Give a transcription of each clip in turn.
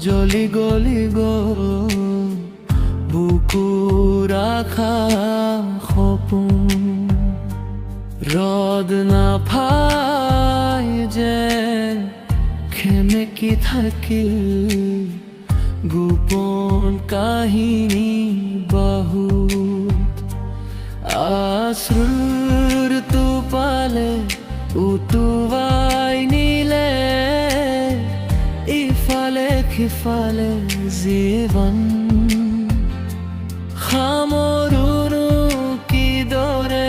জ্বলি গলি গ'ল বুকু ৰাখা সপোন ৰদ নাপায় যেন সেমেকি থাকিল গোপন কাহিনী বহুত আশ্ৰুৰ টোপালে উটুৱাই নিলে ইফালে সিফালে জীৱন সামৰোনো কিদৰে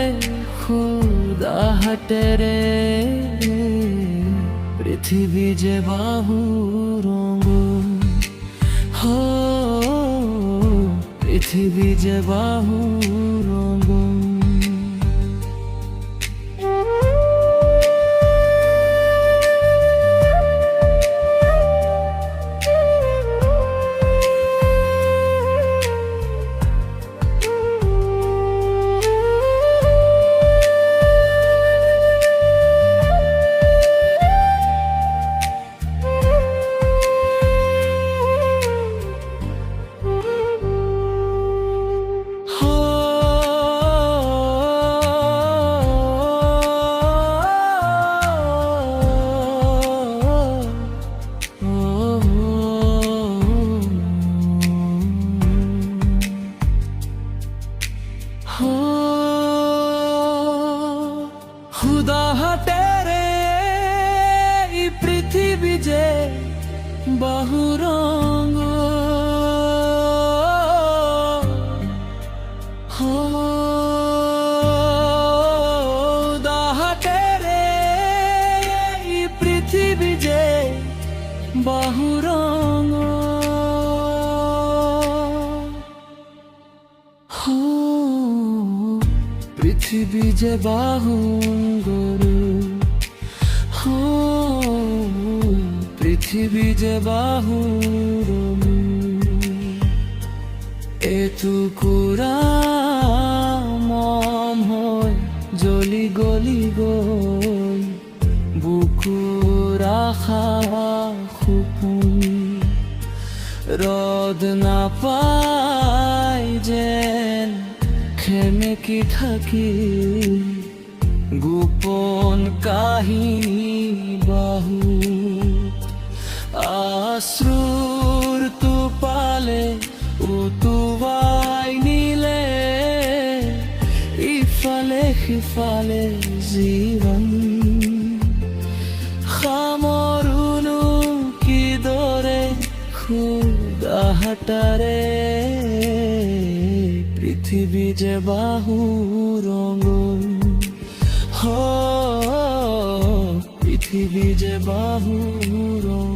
খুদা হাতেৰে পৃথিৱী যে বাহু ৰঙন পৃথিৱী যে বাহু ৰঙন খুদা হাতেৰে এই পৃথিৱী যে বাহু ৰঙ খুদা হাতেৰে এই পৃথিৱী যে বাহু ৰঙ পৃথিৱী যে বাহু গৰু পৃথিৱী যে বাহু এটুকুৰা মম হৈ জ্বলি গলি গ'ল বুকু ৰাখা সপোন ৰদ নাপায় যেন সেমেকি থাকিল গোপন কাহিনী বাহু আশ্ৰুৰ টোপালে উটুৱাই নিলে ইফালে সিফালে জীৱন সামৰোনো কিদৰে খুদা হাতেৰে পৃথিৱী যে বাহু ৰঙন পৃথিৱী যে বাহু ৰঙন